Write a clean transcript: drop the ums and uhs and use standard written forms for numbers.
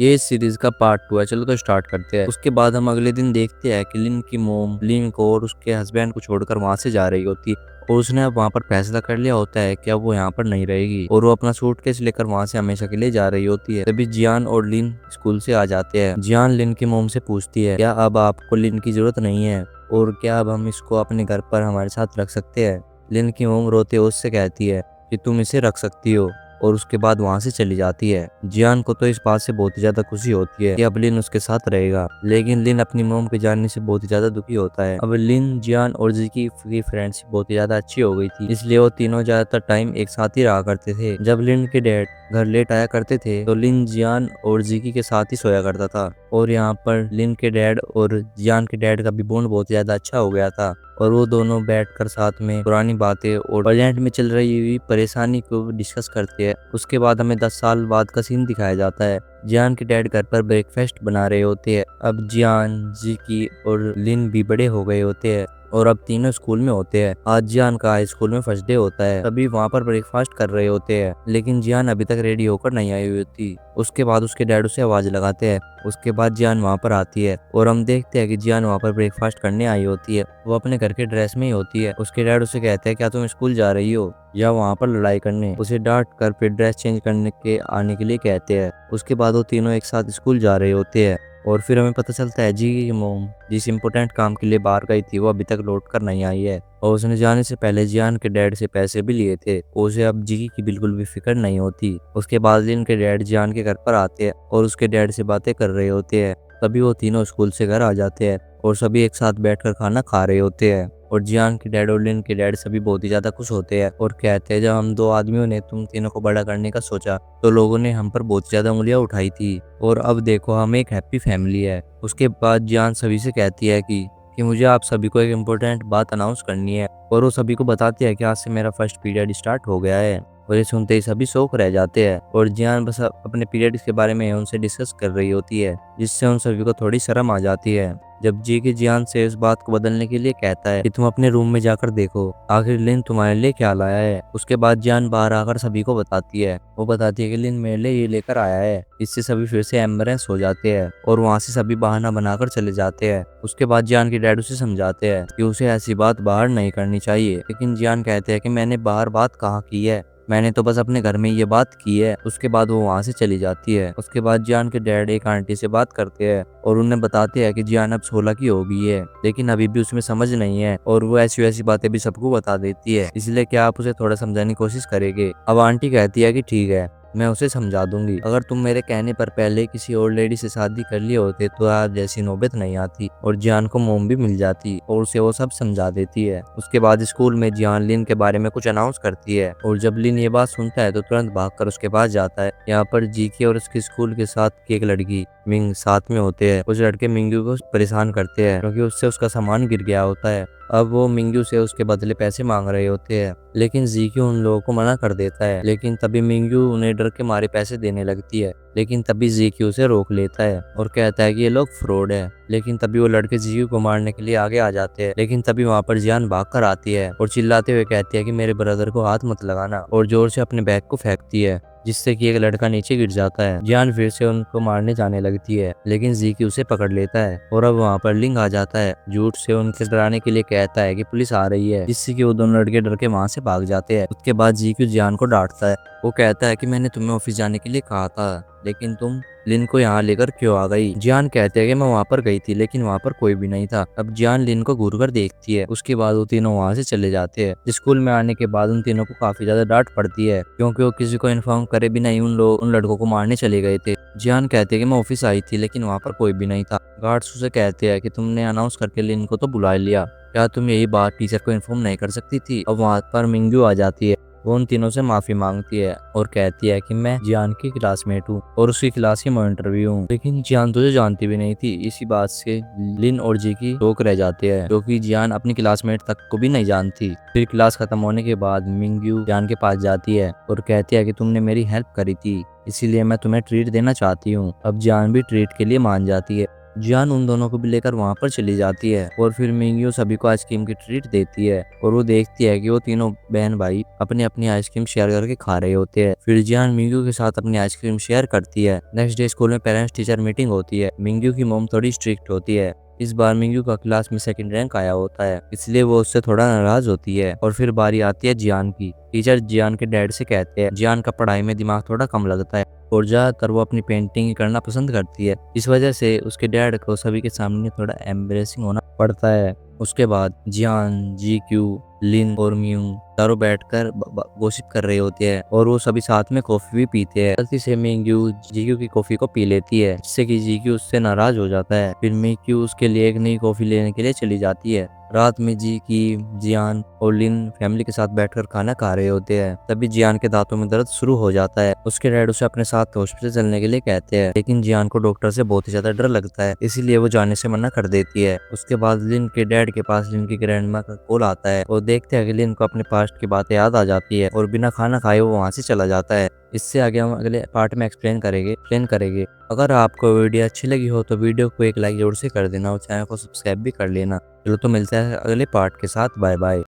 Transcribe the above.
ये इस सीरीज का पार्ट 2 है। चलो तो स्टार्ट करते हैं। उसके बाद हम अगले दिन देखते हैं कि लिन की मोम लिन को और उसके हस्बैंड को छोड़कर वहां से जा रही होती है और उसने अब वहां पर फैसला कर लिया होता है कि अब वो यहाँ पर नहीं रहेगी और वो अपना सूटकेस लेकर वहां से हमेशा के लिए जा रही होती है। तभी जियान और लिन स्कूल से आ जाते हैं। जियान लिन की मोम से पूछती है, क्या अब आपको लिन की जरूरत नहीं है और क्या अब हम इसको अपने घर पर हमारे साथ रख सकते हैं। लिन की मोम रोते उससे कहती है कि तुम इसे रख सकती हो और उसके बाद वहां से चली जाती है। जियान को तो इस बात से बहुत ही ज्यादा खुशी होती है कि अब लिन उसके साथ रहेगा, लेकिन लिन अपनी मोम के जाने से बहुत ही ज्यादा दुखी होता है। अब लिन, जियान और जिकी की फ्रेंडशिप बहुत ही ज्यादा अच्छी हो गई थी, इसलिए वो तीनों ज्यादातर टाइम एक साथ ही रहा करते थे। जब लिन के डैड घर लेट आया करते थे तो लिन जियान और जिकी के साथ ही सोया करता था और यहाँ पर लिन के डैड और जियान के डैड का भी बॉन्ड बहुत ही ज्यादा अच्छा हो गया था और वो दोनों बैठकर साथ में पुरानी बातें और प्रेजेंट में चल रही हुई परेशानी को डिस्कस करते हैं। उसके बाद हमें 10 साल बाद का सीन दिखाया जाता है। जियान के डैड घर पर ब्रेकफास्ट बना रहे होते हैं। अब जियान, जिकी और लिन भी बड़े हो गए होते हैं और अब तीनों स्कूल में होते हैं। आज जियान का हाई स्कूल में फर्स्ट डे होता है। तभी वहाँ पर ब्रेकफास्ट कर रहे होते हैं, लेकिन जियान अभी तक रेडी होकर नहीं आई हुई होती। उसके बाद उसके डैड उसे आवाज लगाते हैं। उसके बाद जियान वहाँ पर आती है और हम देखते हैं कि जियान वहाँ पर ब्रेकफास्ट करने आई होती है। वो अपने घर के ड्रेस में ही होती है। उसके डैड उसे कहते हैं, क्या तुम स्कूल जा रही हो या वहाँ पर लड़ाई करने। उसे डांट कर फिर ड्रेस चेंज करने के आने के लिए कहते हैं। उसके बाद वो तीनों एक साथ स्कूल जा रहे होते हैं और फिर हमें पता चलता है जी की मोम जिस इम्पोर्टेंट काम के लिए बाहर गई थी वो अभी तक लौट कर नहीं आई है और उसने जाने से पहले जियान के डैड से पैसे भी लिए थे। उसे अब जी की बिल्कुल भी फिक्र नहीं होती। उसके बाद जिन के डैड जियान के घर पर आते हैं और उसके डैड से बातें कर रहे होते हैं। तभी वो तीनों स्कूल से घर आ जाते हैं और सभी एक साथ बैठकर खाना खा रहे होते हैं और जियान के डैड और लिन के डैड सभी बहुत ही ज्यादा खुश होते हैं और कहते हैं, जब हम दो आदमियों ने तुम तीनों को बड़ा करने का सोचा तो लोगों ने हम पर बहुत ज्यादा उंगलियां उठाई थी और अब देखो हम एक हैप्पी फैमिली है। उसके बाद जियान सभी से कहती है कि मुझे आप सभी को एक इम्पोर्टेंट बात अनाउंस करनी है और वो सभी को बताती है कि आज से मेरा फर्स्ट पीरियड स्टार्ट हो गया है और ये सुनते ही सभी शौक रह जाते हैं और जियान बस अपने पीरियड के बारे में उनसे डिस्कस कर रही होती है, जिससे उन सभी को थोड़ी शर्म आ जाती है। जब जी की जियान से इस बात को बदलने के लिए कहता है कि तुम अपने रूम में जाकर देखो आखिर लिन तुम्हारे लिए क्या लाया है। उसके बाद जियान बाहर आकर सभी को बताती है। वो बताती है कि लिन मेरे लिए ये लेकर आया है। इससे सभी फिर से एम्बरेंस हो जाते हैं और वहाँ से सभी बहाना बनाकर चले जाते हैं। उसके बाद जियान के डैड उसे समझाते हैं कि उसे ऐसी बात बाहर नहीं करनी चाहिए, लेकिन जियान कहते हैं कि मैंने बाहर बात कहाँ की है, मैंने तो बस अपने घर में ये बात की है। उसके बाद वो वहां से चली जाती है। उसके बाद जियान के डैड एक आंटी से बात करते हैं और उन्हें बताते हैं कि जियान अब 16 की हो गई है, लेकिन अभी भी उसमें समझ नहीं है और वो ऐसी वैसी बातें भी सबको बता देती है, इसलिए क्या आप उसे थोड़ा समझाने की कोशिश करेंगे। अब आंटी कहती है कि ठीक है, मैं उसे समझा दूंगी। अगर तुम मेरे कहने पर पहले किसी और लेडी से शादी कर लिए होते तो आज जैसी नौबत नहीं आती और जियान को मोम भी मिल जाती और उसे वो सब समझा देती है। उसके बाद स्कूल में जियान लिन के बारे में कुछ अनाउंस करती है और जब लिन ये बात सुनता है तो तुरंत भागकर उसके पास जाता है। यहाँ पर जीके और उसके स्कूल के साथ की एक लड़की मिंग साथ में होते हैं। कुछ लड़के मिंगू को परेशान करते हैं क्योंकि उससे उसका सामान गिर गया होता है। अब वो मिंगू से उसके बदले पैसे मांग रहे होते हैं, लेकिन जीक्यू उन लोगों को मना कर देता है। लेकिन तभी मिंगू उन्हें डर के मारे पैसे देने लगती है, लेकिन तभी जीक्यू उसे रोक लेता है और कहता है कि ये लोग फ्रॉड है। लेकिन तभी वो लड़के जीक्यू को मारने के लिए आगे आ जाते हैं, लेकिन तभी वहाँ पर जियान भाग कर आती है और चिल्लाते हुए कहती है कि मेरे ब्रदर को हाथ मत लगाना और जोर से अपने बैग को फेंकती है, जिससे कि एक लड़का नीचे गिर जाता है। जियान फिर से उनको मारने जाने लगती है, लेकिन जीकी उसे पकड़ लेता है और अब वहाँ पर लिंग आ जाता है। झूठ से उनके डराने के लिए कहता है कि पुलिस आ रही है, जिससे कि वो दोनों लड़के डर के वहाँ से भाग जाते हैं। उसके बाद जीक्यू जियान को डांटता है। वो कहता है कि मैंने तुम्हें ऑफिस जाने के लिए कहा था, लेकिन तुम लिन को यहाँ लेकर क्यों आ गई। जियान कहते हैं कि मैं वहाँ पर गई थी, लेकिन वहाँ पर कोई भी नहीं था। अब जियान लिन को घूर कर देखती है। उसके बाद वो तीनों वहाँ से चले जाते हैं। स्कूल में आने के बाद उन तीनों को काफी ज्यादा डांट पड़ती है, क्योंकि वो किसी को इन्फॉर्म करे भी नहीं उन लड़कों को मारने चले गए थे। जियान कहते हैं कि मैं ऑफिस आई थी, लेकिन वहाँ पर कोई भी नहीं था। गार्ड्स उसे कहते हैं कि तुमने अनाउंस करके लिन को तो बुला लिया, क्या तुम यही बात टीचर को इन्फॉर्म नहीं कर सकती थी। अब वहाँ पर मिंगू आ जाती है। वो उन तीनों से माफी मांगती है और कहती है कि मैं जियान की क्लासमेट हूँ और उसकी क्लास की मॉनिटर भी हूँ, लेकिन जियान तुझे जानती भी नहीं थी। इसी बात से लिन और जी की शौक रह जाते हैं, क्योंकि जियान अपनी क्लासमेट तक को भी नहीं जानती। फिर क्लास खत्म होने के बाद मिंगयू जियान के पास जाती है और कहती है कि तुमने मेरी हेल्प करी थी, इसीलिए मैं तुम्हें ट्रीट देना चाहती हूँ। अब जियान भी ट्रीट के लिए मान जाती है। जियान उन दोनों को भी लेकर वहाँ पर चली जाती है और फिर मिंग्यू सभी को आइसक्रीम की ट्रीट देती है और वो देखती है कि वो तीनों बहन भाई अपनी अपनी आइसक्रीम शेयर करके खा रहे होते हैं। फिर जियान मिंग्यू के साथ अपनी आइसक्रीम शेयर करती है। नेक्स्ट डे स्कूल में पेरेंट्स टीचर मीटिंग होती है। मिंग्यू की मॉम थोड़ी स्ट्रिक्ट होती है। इस बार मिंग्यू का क्लास में सेकंड रैंक आया होता है, इसलिए वो उससे थोड़ा नाराज होती है। और फिर बारी आती है जियान की। टीचर जियान के डैड से कहते हैं जियान का पढ़ाई में दिमाग थोड़ा कम लगता है और ज्यादातर वो अपनी पेंटिंग ही करना पसंद करती है। इस वजह से उसके डैड को सभी के सामने थोड़ा एम्बरेसिंग होना पड़ता है। उसके बाद जियान, जीक्यू, लिन और म्यू चारों बैठकर गोसिप कर रहे होते हैं और वो सभी साथ में कॉफी भी पीते हैं। गलती से मिंग्यू जीक्यू की कॉफी को पी लेती है, जिससे कि जीक्यू उससे नाराज हो जाता है। फिर मिंग्यू उसके लिए एक नई कॉफी लेने के लिए चली जाती है। रात में जियान और लिन फैमिली के साथ बैठकर खाना खा रहे होते हैं। तभी जियान के दांतों में दर्द शुरू हो जाता है। उसके डैड उसे अपने साथ हॉस्पिटल चलने के लिए कहते हैं, लेकिन जियान को डॉक्टर से बहुत ही ज्यादा डर लगता है, इसीलिए वो जाने से मना कर देती है। उसके बाद लिन के डैड के पास लिन की ग्रैंडमा का कॉल आता है और देखते हैं कि लिन को अपने पास्ट की बातें याद आ जाती है और बिना खाना खाए वो वहाँ से चला जाता है। इससे आगे हम अगले पार्ट में एक्सप्लेन करेंगे। अगर आपको वीडियो अच्छी लगी हो तो वीडियो को एक लाइक जरूर से कर देना और चैनल को सब्सक्राइब भी कर लेना। चलो तो मिलते हैं अगले पार्ट के साथ। Bye bye.